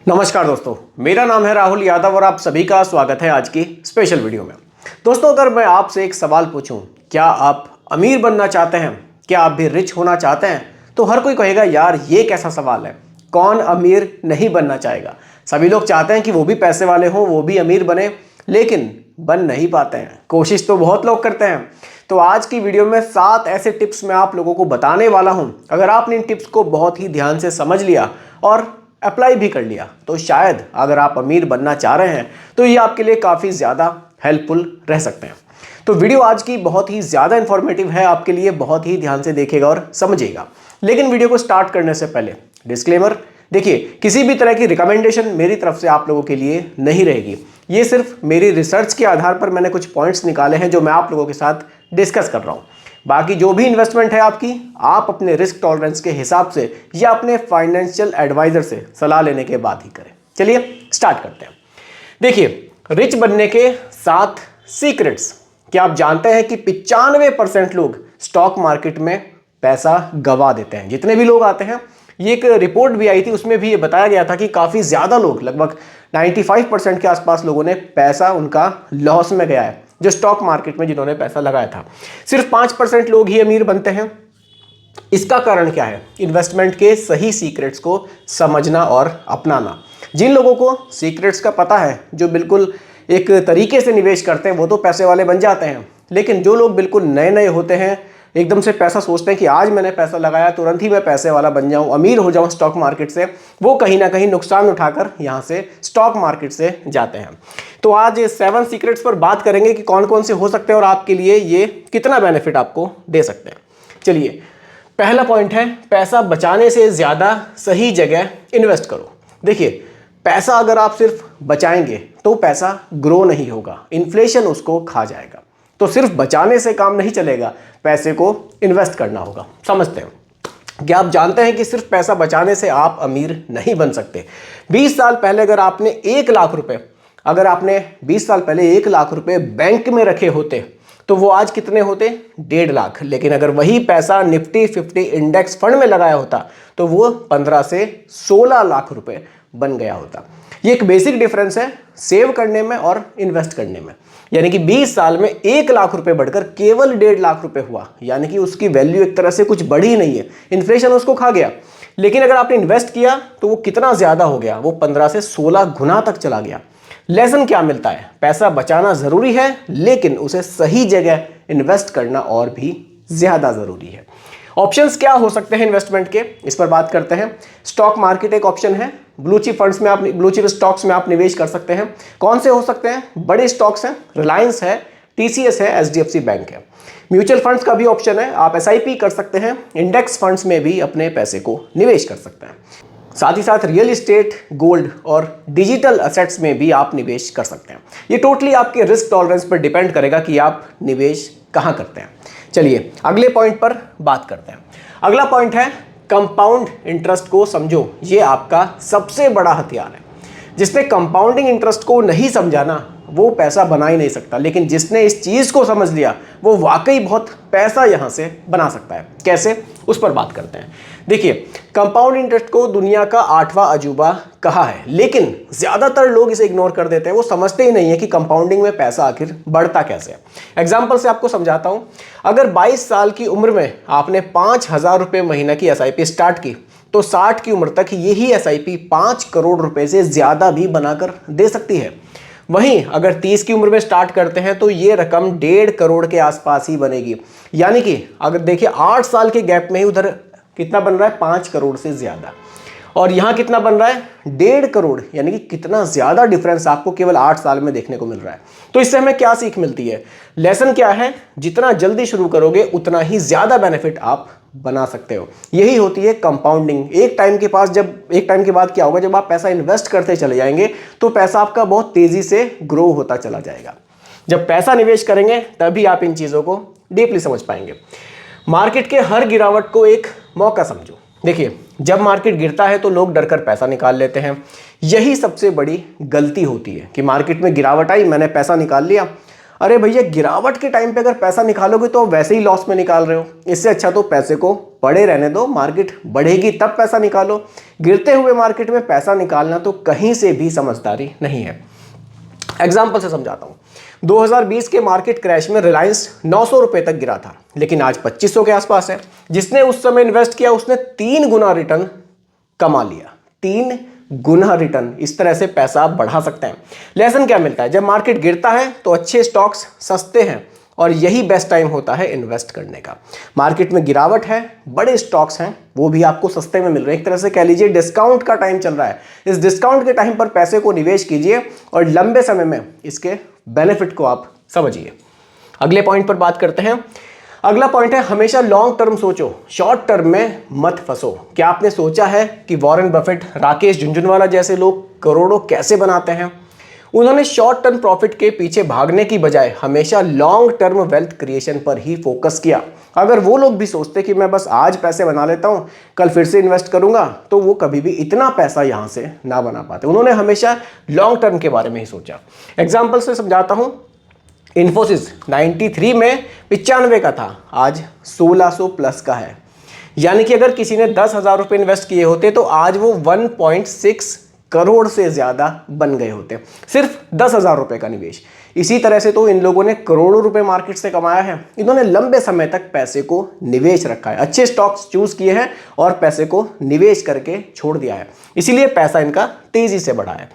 नमस्कार दोस्तों, मेरा नाम है राहुल यादव और आप सभी का स्वागत है आज की स्पेशल वीडियो में। दोस्तों, अगर मैं आपसे एक सवाल पूछूं, क्या आप अमीर बनना चाहते हैं? क्या आप भी रिच होना चाहते हैं? तो हर कोई कहेगा यार ये कैसा सवाल है, कौन अमीर नहीं बनना चाहेगा। सभी लोग चाहते हैं कि वो भी पैसे वाले हों, वो भी अमीर बने, लेकिन बन नहीं पाते हैं। कोशिश तो बहुत लोग करते हैं। तो आज की वीडियो में 7 ऐसे टिप्स मैं आप लोगों को बताने वाला हूं। अगर आपने इन टिप्स को बहुत ही ध्यान से समझ लिया और अप्लाई भी कर लिया तो शायद अगर आप अमीर बनना चाह रहे हैं तो ये आपके लिए काफ़ी ज़्यादा हेल्पफुल रह सकते हैं। तो वीडियो आज की बहुत ही ज़्यादा इन्फॉर्मेटिव है आपके लिए, बहुत ही ध्यान से देखिएगा और समझिएगा। लेकिन वीडियो को स्टार्ट करने से पहले डिस्क्लेमर, देखिए किसी भी तरह की रिकमेंडेशन मेरी तरफ से आप लोगों के लिए नहीं रहेगी। ये सिर्फ मेरी रिसर्च के आधार पर मैंने कुछ पॉइंट्स निकाले हैं जो मैं आप लोगों के साथ डिस्कस कर रहा हूँ। बाकी जो भी इन्वेस्टमेंट है आपकी, आप अपने रिस्क टॉलरेंस के हिसाब से या अपने फाइनेंशियल एडवाइजर से सलाह लेने के बाद ही करें। चलिए स्टार्ट करते हैं। देखिए, रिच बनने के 7 सीक्रेट्स। क्या आप जानते हैं कि 95% लोग स्टॉक मार्केट में पैसा गवा देते हैं? जितने भी लोग आते हैं, ये एक रिपोर्ट भी आई थी, उसमें भी ये बताया गया था कि काफ़ी ज़्यादा लोग, लगभग 95% के आसपास लोगों ने पैसा उनका लॉस में गया है, जो स्टॉक मार्केट में जिन्होंने पैसा लगाया था। सिर्फ 5% लोग ही अमीर बनते हैं। इसका कारण क्या है? इन्वेस्टमेंट के सही सीक्रेट्स को समझना और अपनाना। जिन लोगों को सीक्रेट्स का पता है, जो बिल्कुल एक तरीके से निवेश करते हैं, वो तो पैसे वाले बन जाते हैं। लेकिन जो लोग बिल्कुल नए नए होते हैं, एकदम से पैसा सोचते हैं कि आज मैंने पैसा लगाया, तुरंत ही मैं पैसे वाला बन जाऊं, अमीर हो जाऊं स्टॉक मार्केट से, वो कहीं ना कहीं नुकसान उठाकर यहां से स्टॉक मार्केट से जाते हैं। तो आज 7 सीक्रेट्स पर बात करेंगे कि कौन कौन से हो सकते हैं और आपके लिए ये कितना बेनिफिट आपको दे सकते हैं। चलिए, पहला पॉइंट है, पैसा बचाने से ज़्यादा सही जगह इन्वेस्ट करो। देखिए, पैसा अगर आप सिर्फ बचाएंगे तो पैसा ग्रो नहीं होगा, इन्फ्लेशन उसको खा जाएगा। तो सिर्फ बचाने से काम नहीं चलेगा, पैसे को इन्वेस्ट करना होगा। समझते हैं। क्या आप जानते हैं कि सिर्फ पैसा बचाने से आप अमीर नहीं बन सकते? 20 साल पहले अगर आपने 1 लाख रुपए, अगर आपने 20 साल पहले 1 लाख रुपए बैंक में रखे होते तो वो आज कितने होते? 1.5 लाख। लेकिन अगर वही पैसा निफ्टी 50 इंडेक्स फंड में लगाया होता तो वो 15 से 16 लाख रुपए बन गया होता। ये एक बेसिक डिफरेंस है सेव करने में और इन्वेस्ट करने में। यानी कि 20 साल में 1 लाख रुपए बढ़कर केवल 1.5 लाख रुपए हुआ, यानी कि उसकी वैल्यू एक तरह से कुछ बढ़ी ही नहीं है, इन्फ्लेशन उसको खा गया। लेकिन अगर आपने इन्वेस्ट किया तो वो कितना ज्यादा हो गया? वो 15 से 16 गुना तक चला गया। लेसन क्या मिलता है? पैसा बचाना जरूरी है, लेकिन उसे सही जगह इन्वेस्ट करना और भी ज्यादा जरूरी है। ऑप्शंस क्या हो सकते हैं इन्वेस्टमेंट के, इस पर बात करते हैं। स्टॉक मार्केट एक ऑप्शन है। ब्लू चिप फंड्स में आप, ब्लू चिप स्टॉक्स में आप निवेश कर सकते हैं। कौन से हो सकते हैं? बड़े स्टॉक्स हैं, रिलायंस है, टीसीएस है, एचडीएफसी बैंक है। म्यूचुअल फंड्स का भी ऑप्शन है, आप एसआईपी कर सकते हैं। इंडेक्स फंड्स में भी अपने पैसे को निवेश कर सकते हैं। साथ ही साथ रियल इस्टेट, गोल्ड और डिजिटल असेट्स में भी आप निवेश कर सकते हैं। ये टोटली आपके रिस्क टॉलरेंस पर डिपेंड करेगा कि आप निवेश कहाँ करते हैं। चलिए अगले पॉइंट पर बात करते हैं। अगला पॉइंट है, कंपाउंड इंटरेस्ट को समझो। ये आपका सबसे बड़ा हथियार है। जिसने कंपाउंडिंग इंटरेस्ट को नहीं समझा ना, वो पैसा बना ही नहीं सकता। लेकिन जिसने इस चीज़ को समझ लिया, वो वाकई बहुत पैसा यहाँ से बना सकता है। कैसे, उस पर बात करते हैं। देखिए, कंपाउंड इंटरेस्ट को दुनिया का 8वां अजूबा कहा है, लेकिन ज़्यादातर लोग इसे इग्नोर कर देते हैं। वो समझते ही नहीं है कि कंपाउंडिंग में पैसा आखिर बढ़ता कैसे है। एग्जाम्पल से आपको समझाता हूँ। अगर 22 साल की उम्र में आपने 5,000 रुपये महीना की एसआईपी स्टार्ट की, तो 60 की उम्र तक यही एसआईपी 5 करोड़ रुपए से ज़्यादा भी बनाकर दे सकती है। वहीं अगर 30 की उम्र में स्टार्ट करते हैं तो ये रकम 1.5 करोड़ के आसपास ही बनेगी। यानी कि अगर देखिए 8 साल के गैप में ही उधर कितना बन रहा है? 5 करोड़ से ज़्यादा। और यहाँ कितना बन रहा है? 1.5 करोड़। यानी कि कितना ज़्यादा डिफरेंस आपको केवल 8 साल में देखने को मिल रहा है। तो इससे हमें क्या सीख मिलती है? लेसन क्या है? जितना जल्दी शुरू करोगे उतना ही ज़्यादा बेनिफिट आप बना सकते हो। यही होती है कंपाउंडिंग। एक टाइम के बाद क्या होगा, जब आप पैसा इन्वेस्ट करते चले जाएंगे तो पैसा आपका बहुत तेज़ी से ग्रो होता चला जाएगा। जब पैसा निवेश करेंगे तभी आप इन चीज़ों को डीपली समझ पाएंगे। मार्केट के हर गिरावट को एक मौका समझो। देखिए, जब मार्केट गिरता है तो लोग डरकर पैसा निकाल लेते हैं। यही सबसे बड़ी गलती होती है कि मार्केट में गिरावट आई, मैंने पैसा निकाल लिया, अरे भैया, गिरावट के टाइम पे अगर पैसा निकालोगे तो वैसे ही लॉस में निकाल रहे हो। इससे अच्छा तो पैसे को पड़े रहने दो, मार्केट बढ़ेगी तब पैसा निकालो। गिरते हुए मार्केट में पैसा निकालना तो कहीं से भी समझदारी नहीं है। एग्जाम्पल से समझाता हूँ। 2020 के मार्केट क्रैश में रिलायंस 900 रुपए तक गिरा था, लेकिन आज 2500 के आसपास है। जिसने उस समय इन्वेस्ट किया उसने 3 गुना रिटर्न कमा लिया। 3 गुना रिटर्न। इस तरह से पैसा आप बढ़ा सकते हैं। लेसन क्या मिलता है? जब मार्केट गिरता है तो अच्छे स्टॉक्स सस्ते हैं और यही बेस्ट टाइम होता है इन्वेस्ट करने का। मार्केट में गिरावट है, बड़े स्टॉक्स हैं, वो भी आपको सस्ते में मिल रहे हैं। एक तरह से कह लीजिए डिस्काउंट का टाइम चल रहा है। इस डिस्काउंट के टाइम पर पैसे को निवेश कीजिए और लंबे समय में इसके बेनिफिट को आप समझिए। अगले पॉइंट पर बात करते हैं। अगला पॉइंट है, हमेशा लॉन्ग टर्म सोचो, शॉर्ट टर्म में मत फंसो। क्या आपने सोचा है कि वॉरेन बफेट, राकेश झुनझुनवाला जैसे लोग करोड़ों कैसे बनाते हैं? उन्होंने शॉर्ट टर्म प्रॉफिट के पीछे भागने की बजाय हमेशा लॉन्ग टर्म वेल्थ क्रिएशन पर ही फोकस किया। अगर वो लोग भी सोचते कि मैं बस आज पैसे बना लेता हूँ, कल फिर से इन्वेस्ट करूंगा, तो वो कभी भी इतना पैसा यहाँ से ना बना पाते। उन्होंने हमेशा लॉन्ग टर्म के बारे में ही सोचा। एग्जाम्पल से समझाता हूँ। इन्फोसिस 93 में 95 का था, आज 1600 प्लस का है। यानी कि अगर किसी ने 10,000 रुपये इन्वेस्ट किए होते तो आज वो 1.6 करोड़ से ज्यादा बन गए होते, सिर्फ 10,000 रुपये का निवेश। इसी तरह से तो इन लोगों ने करोड़ों रुपए मार्केट से कमाया है। इन्होंने लंबे समय तक पैसे को निवेश रखा है, अच्छे स्टॉक्स चूज किए हैं और पैसे को निवेश करके छोड़ दिया है, इसीलिए पैसा इनका तेजी से बढ़ा है।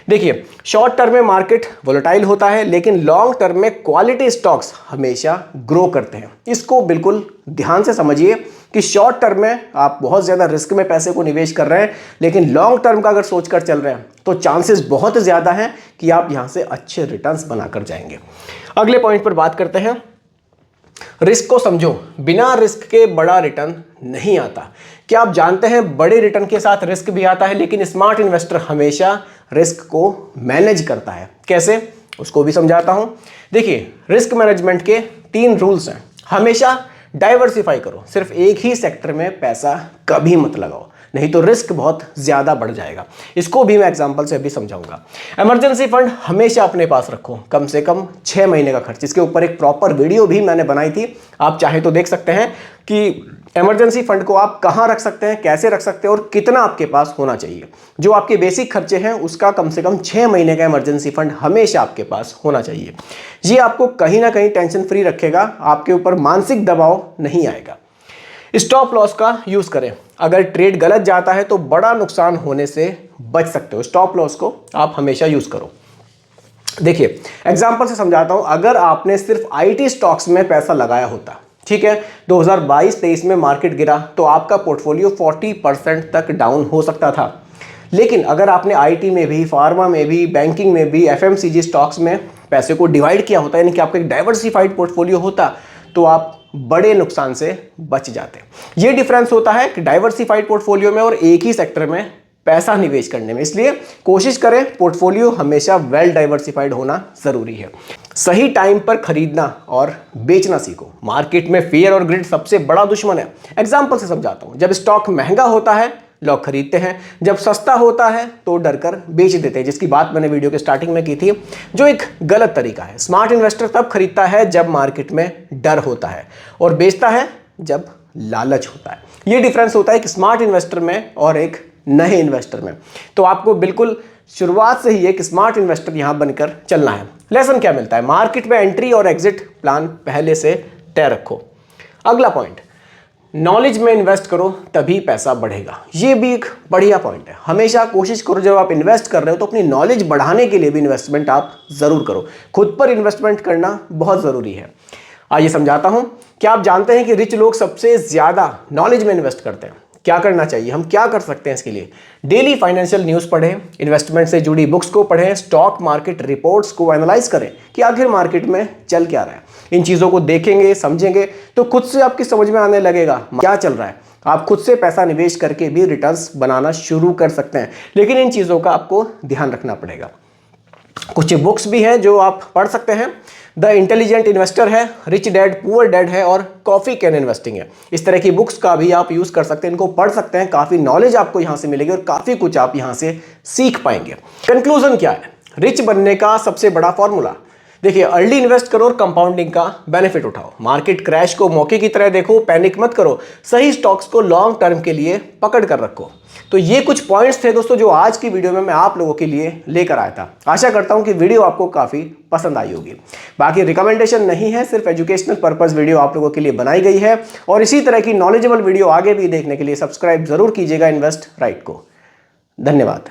देखिए, शॉर्ट टर्म में मार्केट वोलेटाइल होता है, लेकिन लॉन्ग टर्म में क्वालिटी स्टॉक्स हमेशा ग्रो करते हैं। इसको बिल्कुल ध्यान से समझिए कि शॉर्ट टर्म में आप बहुत ज़्यादा रिस्क में पैसे को निवेश कर रहे हैं, लेकिन लॉन्ग टर्म का अगर सोचकर चल रहे हैं तो चांसेस बहुत ज़्यादा हैं कि आप यहाँ से अच्छे रिटर्न्स बनाकर जाएंगे। अगले पॉइंट पर बात करते हैं। रिस्क को समझो, बिना रिस्क के बड़ा रिटर्न नहीं आता। क्या आप जानते हैं बड़े रिटर्न के साथ रिस्क भी आता है, लेकिन स्मार्ट इन्वेस्टर हमेशा रिस्क को मैनेज करता है। कैसे, उसको भी समझाता हूं। देखिए, रिस्क मैनेजमेंट के 3 रूल्स हैं। हमेशा डाइवर्सिफाई करो, सिर्फ एक ही सेक्टर में पैसा कभी मत लगाओ, नहीं तो रिस्क बहुत ज्यादा बढ़ जाएगा। इसको भी मैं एग्जांपल से अभी समझाऊंगा। इमरजेंसी फंड हमेशा अपने पास रखो, कम से कम 6 महीने का खर्च। इसके ऊपर एक प्रॉपर वीडियो भी मैंने बनाई थी, आप चाहे तो देख सकते हैं कि इमरजेंसी फंड को आप कहां रख सकते हैं, कैसे रख सकते हैं और कितना आपके पास होना चाहिए। जो आपके बेसिक खर्चे हैं उसका कम से कम 6 महीने का इमरजेंसी फंड हमेशा आपके पास होना चाहिए। ये आपको कहीं ना कहीं टेंशन फ्री रखेगा, आपके ऊपर मानसिक दबाव नहीं आएगा। स्टॉप लॉस का यूज करें, अगर ट्रेड गलत जाता है तो बड़ा नुकसान होने से बच सकते हो। स्टॉप लॉस को आप हमेशा यूज करो। देखिए, एग्जांपल से समझाता हूं। अगर आपने सिर्फ आईटी स्टॉक्स में पैसा लगाया होता, ठीक है, 2022-23 में मार्केट गिरा तो आपका पोर्टफोलियो 40% तक डाउन हो सकता था। लेकिन अगर आपने आईटी में भी, फार्मा में भी, बैंकिंग में भी, एफएमसीजी स्टॉक्स में पैसे को डिवाइड किया होता, यानी कि आपका एक डाइवर्सिफाइड पोर्टफोलियो होता, तो आप बड़े नुकसान से बच जाते। ये डिफरेंस होता है कि डाइवर्सिफाइड पोर्टफोलियो में और एक ही सेक्टर में पैसा निवेश करने में। इसलिए कोशिश करें पोर्टफोलियो हमेशा वेल डाइवर्सिफाइड होना जरूरी है। सही टाइम पर खरीदना और बेचना सीखो। मार्केट में फियर और ग्रिड सबसे बड़ा दुश्मन है। एग्जांपल से समझाता हूं। जब स्टॉक महंगा होता है लोग खरीदते हैं, जब सस्ता होता है तो डर कर बेच देते हैं, जिसकी बात मैंने वीडियो के स्टार्टिंग में की थी, जो एक गलत तरीका है। स्मार्ट इन्वेस्टर तब खरीदता है जब मार्केट में डर होता है और बेचता है जब लालच होता है। ये डिफरेंस होता है कि स्मार्ट इन्वेस्टर में और एक नए इन्वेस्टर में। तो आपको बिल्कुल शुरुआत से ही एक स्मार्ट इन्वेस्टर यहां बनकर चलना है। लेसन क्या मिलता है? मार्केट में एंट्री और एग्जिट प्लान पहले से तय रखो। अगला पॉइंट, नॉलेज में इन्वेस्ट करो तभी पैसा बढ़ेगा। ये भी एक बढ़िया पॉइंट है। हमेशा कोशिश करो जब आप इन्वेस्ट कर रहे हो तो अपनी नॉलेज बढ़ाने के लिए भी इन्वेस्टमेंट आप जरूर करो। खुद पर इन्वेस्टमेंट करना बहुत जरूरी है। आइए समझाता हूं। क्या आप जानते हैं कि रिच लोग सबसे ज्यादा नॉलेज में इन्वेस्ट करते हैं? क्या करना चाहिए, हम क्या कर सकते हैं इसके लिए? डेली फाइनेंशियल न्यूज़ पढ़ें, इन्वेस्टमेंट से जुड़ी बुक्स को पढ़ें, स्टॉक मार्केट रिपोर्ट्स को एनालाइज करें कि आखिर मार्केट में चल क्या रहा है। इन चीज़ों को देखेंगे, समझेंगे तो खुद से आपकी समझ में आने लगेगा क्या चल रहा है। आप खुद से पैसा निवेश करके भी रिटर्न्स बनाना शुरू कर सकते हैं, लेकिन इन चीज़ों का आपको ध्यान रखना पड़ेगा। कुछ बुक्स भी हैं जो आप पढ़ सकते हैं। द इंटेलिजेंट इन्वेस्टर है, रिच डैड पुअर डैड है और कॉफी कैन इन्वेस्टिंग है। इस तरह की बुक्स का भी आप यूज कर सकते हैं, इनको पढ़ सकते हैं। काफी नॉलेज आपको यहां से मिलेगी और काफी कुछ आप यहां से सीख पाएंगे। कंक्लूजन क्या है? रिच बनने का सबसे बड़ा फॉर्मूला, देखिए, अर्ली इन्वेस्ट करो और कंपाउंडिंग का बेनिफिट उठाओ। मार्केट क्रैश को मौके की तरह देखो, पैनिक मत करो। सही स्टॉक्स को लॉन्ग टर्म के लिए पकड़ कर रखो। तो ये कुछ पॉइंट्स थे दोस्तों जो आज की वीडियो में मैं आप लोगों के लिए लेकर आया था। आशा करता हूं कि वीडियो आपको काफी पसंद आई होगी। बाकी रिकमेंडेशन नहीं है, सिर्फ एजुकेशनल पर्पस वीडियो आप लोगों के लिए बनाई गई है। और इसी तरह की नॉलेजेबल वीडियो आगे भी देखने के लिए सब्सक्राइब जरूर कीजिएगा इन्वेस्ट राइट को। धन्यवाद।